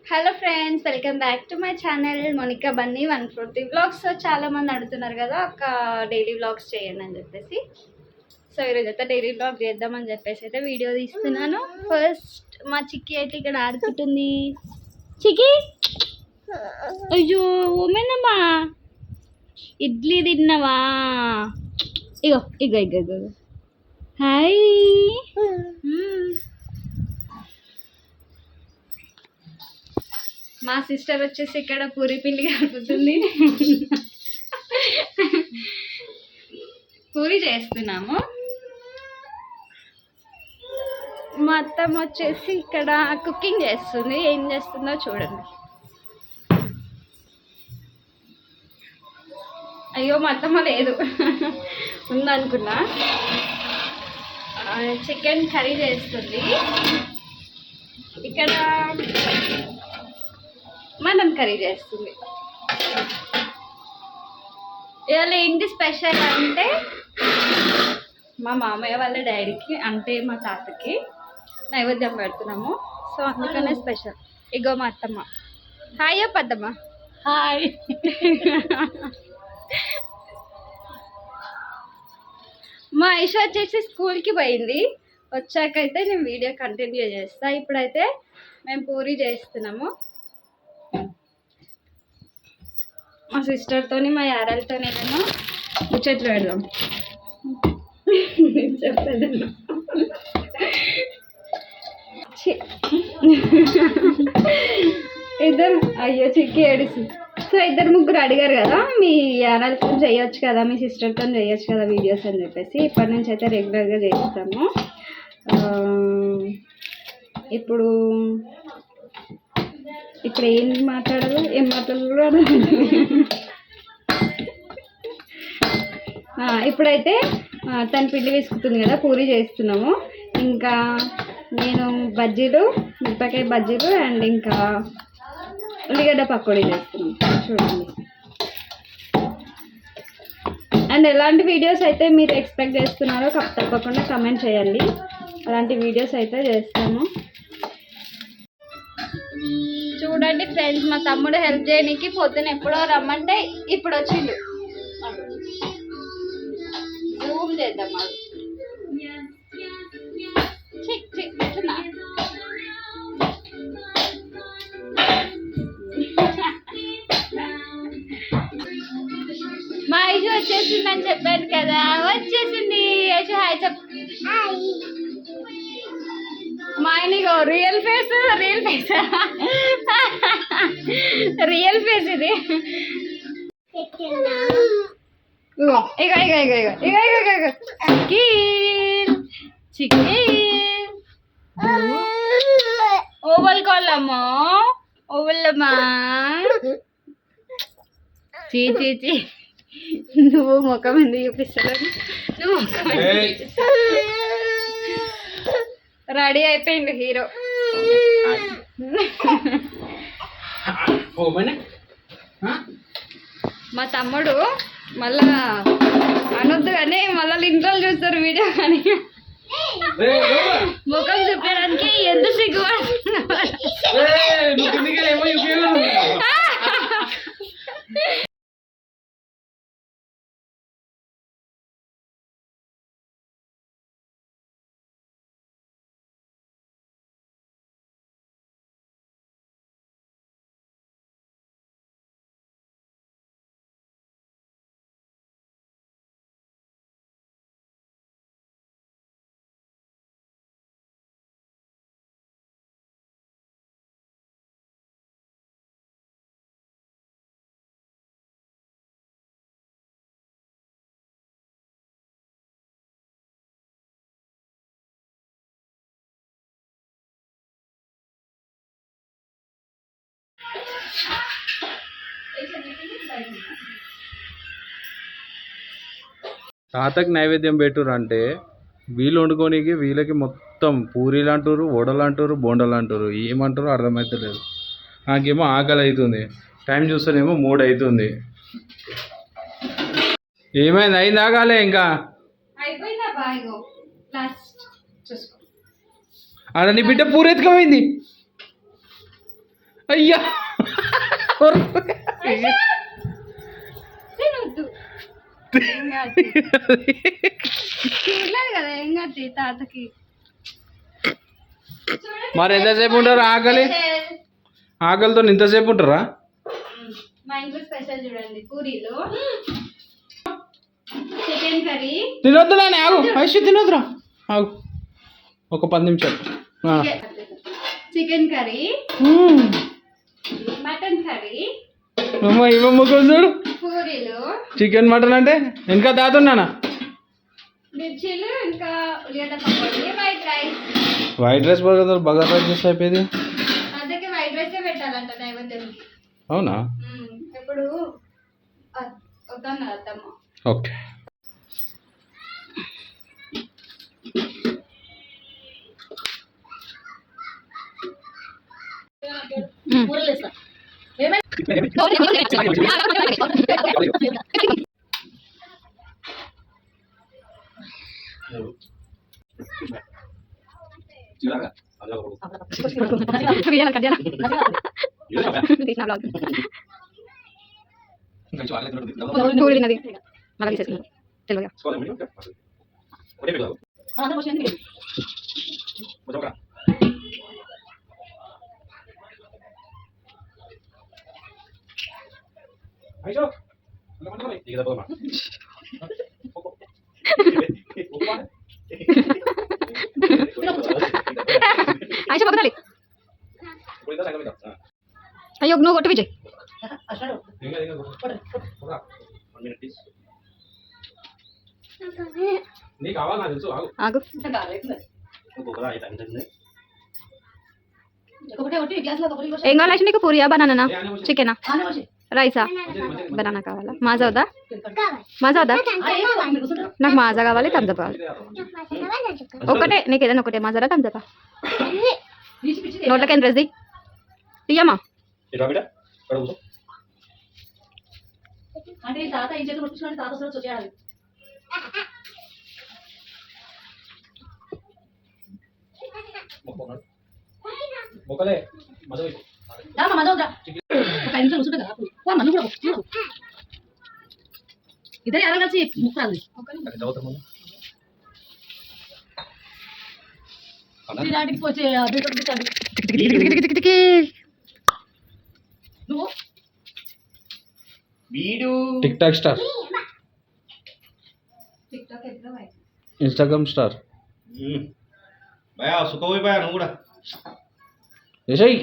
Hello friends, welcome back to my channel Monica Bunny 140 vlogs. So చాలా మంది అడుగుతున్నారు కదా అక్క డైలీ వ్లాగ్స్ చేయండి అని చెప్పేసి. సో ఈరోజు అయితే డైలీ వ్లాగ్ చేద్దామని చెప్పేసి అయితే వీడియో తీస్తున్నాను. ఫస్ట్ మా చిక్కి అయితే ఇక్కడ ఆడుకుంటుంది. చిక్కి అయ్యో ఓమేనమ్మా, ఇడ్లీ తిన్నావా? ఇగో ఇగో ఇగో ఇగో హాయ్. మా సిస్టర్ వచ్చేసి ఇక్కడ పూరి పిండి కలుపుతుంది. పూరి చేస్తున్నాము. మా అత్తమ్మ వచ్చేసి ఇక్కడ కుకింగ్ చేస్తుంది. ఏం చేస్తుందో చూడండి. అయ్యో మా అత్తమ్మ లేదు, ఉందనుకున్నా. చికెన్ కర్రీ చేస్తుంది. ఇక్కడ మటన్ కర్రీ చేస్తుంది. ఇవాళ ఏంటి స్పెషల్ అంటే మా మామయ్య వాళ్ళ డాడీకి అంటే మా తాతకి నైవేద్యం పెడుతున్నాము. సో అందుకనే స్పెషల్. ఇగో మా అత్తమ్మ. హాయ్ పద్దమ్మ. హాయ్. మా ఐష వచ్చేసి స్కూల్కి పోయింది. వచ్చాకైతే నేను వీడియో కంటిన్యూ చేస్తా. ఇప్పుడైతే మేము పూరి చేస్తున్నాము. మా సిస్టర్తోని మా యారాలతోనేమో ముచ్చట్లు పెడదాం. చెప్పేదన్నా ఇద్దరు అయ్యో చిక్కి ఏడుసు. సో ఇద్దరు ముగ్గురు అడిగారు కదా మీ యారాలతో చేయొచ్చు కదా, మీ సిస్టర్తో చేయొచ్చు కదా వీడియోస్ అని చెప్పేసి ఇప్పటి నుంచి అయితే రెగ్యులర్గా చేస్తాము. ఇప్పుడు ఏం మాట్లాడాలి ఏం మాట్లాడాలి. ఇప్పుడైతే తను పిండి వేసుకుంటుంది కదా, పూరి చేస్తున్నాము. ఇంకా నేను బజ్జీలు, మిరపకాయ బజ్జీలు అండ్ ఇంకా ఉల్లిగడ్డ పకోడీ చేస్తున్నాం. చూడండి. అండ్ ఎలాంటి వీడియోస్ అయితే మీరు ఎక్స్పెక్ట్ చేస్తున్నారో తప్పకుండా కమెంట్ చేయండి. అలాంటి వీడియోస్ అయితే చేస్తాము. చూడండి ఫ్రెండ్స్, మా తమ్ముడు హెల్ప్ చేయడానికి పొద్దున ఎప్పుడో రమ్మంటే ఇప్పుడు వచ్చిండు. జూమ్ చేద్దాం. మా ఐషు వచ్చేసిందని చెప్పాను కదా, వచ్చేసింది. ఐషు హాయ్ చెప్పు. మా ఆయనగో రియల్ ఫేస్ రియల్ ఫేస్ ఇది. ఇగో ఇగో ఇగో ఇగో ఇగో ఇగో ఇగో ఇగో చికెన్ ఓవల్ కోళ్ళమ్మా, ఓవల్లమ్మా. చీ చీ చీ, నువ్వు ముఖం ఎందుకు చూపిస్తావు? నువ్వు రెడీ అయిపోయింది హీరో. మా తమ్ముడు మళ్ళా అనొద్దు కానీ మళ్ళీ ఇంట్లో చూస్తారు వీడియో కానీ ముఖం చూపించడానికి ఎంత సిగ్గుపడుతున్నా. తాతకి నైవేద్యం పెట్టురు అంటే వీళ్ళు వండుకోనికి వీళ్ళకి మొత్తం పూరీలు అంటారు, వడలు అంటారు, బోండలు అంటారు. ఏమంటారో అర్థమవుతలేదు. నాకేమో ఆకలి అవుతుంది. టైం చూస్తేనేమో 3 అవుతుంది. ఏమైంది? అయింది ఆగాలే ఇంకా. అలా నీ బిడ్డ పూరెత్తుకపోయింది. అయ్యా తినొద్దు. ఏం కాదు. చూడలేదు కదా ఏం కాదు తాతకి. మరి ఎంతసేపు ఉంటారు ఆకలి? ఆకలితో ఇంతసేపు ఉంటారా? మా ఇంట్లో స్పెషల్ చూడండి, పూరీలు, చికెన్ కర్రీ. తినొద్దు నాని, ఆగు ఐషు, తినొద్దురా, ఆగు ఒక 10 నిమిషాలు. చికెన్ కర్రీ, మటన్ కర్రీ, ఇవ్వమ్మ చూడు. పూరీలు, చికెన్ మటన్ అంటే ఇంకా తాతున్నానా? మిర్చీలు, ఇంకా ఉల్లిగడ్డ pakodi, white rice. White rice bagara rice చేస్తే అయిపోయింది. అందుకే వైట్ రైసే పెట్టాలంట నైవేద్యం. అవునా? ఇప్పుడు వద్దన్నారు అత్తమ్మ. ఓకే. అయ్యో నువ్వు కొట్టు విజయ్. ఆగు. ఏం కావాలి నీకు? పూరియా, బనానా, చికెనా, రైసా? బనానా కావాలా? మాజా వద్దా? మాజా వద్దా? నాకు మాజా కావాలి, థమ్స్అప్ కావాలి. ఒకటే నీకు, ఏదైనా ఒకటే, మాజారా థమ్స్అప్? నోట్లకి ఎంత ది తీయమ్మా. ఇద్దరు ఎవరు కలిసి ముక్కరాలి పోతే నువ్వు TikTok star, Instagram star. భయా సుఖపోయి భయా నువ్వు కూడా ఏసై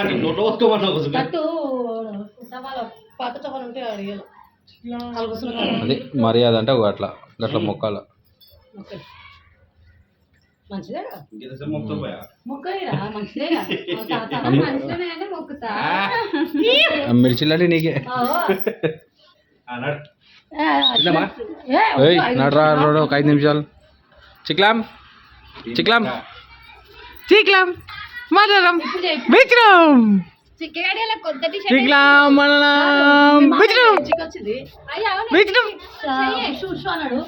నీకు నోట్లో వసుకోమన్నావు కట్టు పాత చపాలు ఉంటే అడిగాను అదే మర్యాద అంటే అట్లా గట్ల మొక్కాల. మంచిదేగా మొత్తం భయా మొక్కలేరా? మంచిదేగా మొక్కుతా. మిర్చిలంటే నీకే. అన్నాడు ఏయ్ నడరా ఒక 5 నిమిషాలు. చిక్లాం చిక్లాం చిక్లాం మదరం విక్రమ్ చిక్కగాడియాల కొత్త టీ-షర్ట్ చిక్లాం మనలం విక్రమ్ వచ్చింది విక్రమ్. అన్నాడు.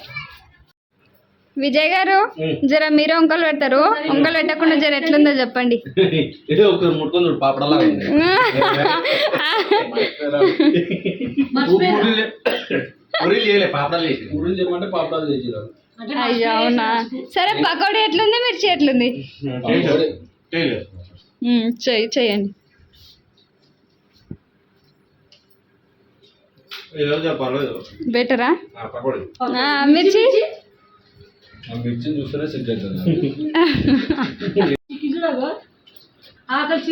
విజయ్ గారు జర మీరు వంకలు పెడతారు, వంకలు పెట్టకుండా జర ఎట్లుందో చెప్పండి. ఏదో ఒకరు ముట్టుకొని చూడు పాపడలా పూరీలు చేయలే పాపడాలు చేసి పూరీలు చేయమంటే పాపడాలు చేసి అయ్యో అవునా? సరే పకోడీ ఎట్లుంది, మిర్చి ఎట్లుంది? చేయండి. పర్లేదు బెటరా? పకోడీ మిర్చి మిర్చి చూస్తేనే సిగ్గు అవుతుంది.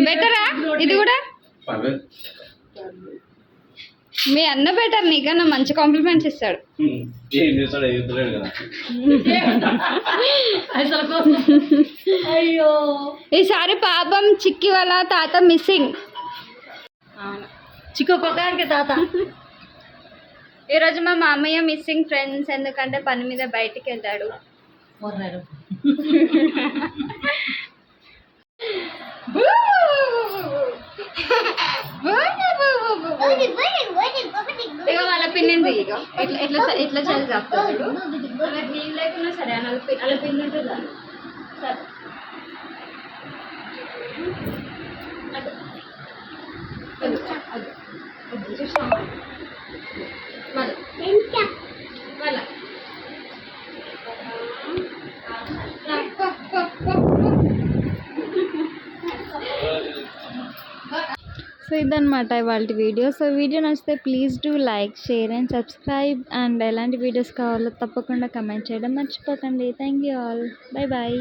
బెటరా? ఇది కూడా పర్లేదు. మీ అన్న బెటర్, నీకన్నా మంచి కాంప్లిమెంట్స్ ఇస్తాడు. ఏం చేస్తాడు ఏం తెలియదు కదా. అయ్యో ఈసారి పాపం చిక్కి వాళ్ళ తాత మిస్సింగ్. చిక్కుకోడానికి తాత. ఈరోజు మా మామయ్య మిస్సింగ్ ఫ్రెండ్స్, ఎందుకంటే పని మీద బయటికి వెళ్ళాడు. మొర్రాడు ఇక వాళ్ళ పిన్నింది, ఇక ఇట్లా ఇట్లా ఇట్లా చలి చెప్తాడు. వాళ్ళకి నీళ్ళు లేకున్నా సరే వాళ్ళ పిన్ ఉంటుంది సరే. సో ఇదన్నమాట ఇవాళ వీడియో. సో వీడియో నచ్చితే please do like, share and subscribe. And ఎలాంటి వీడియోస్ కావాలో తప్పకుండా కమెంట్ చేయడం మర్చిపోకండి. Thank you all. Bye bye.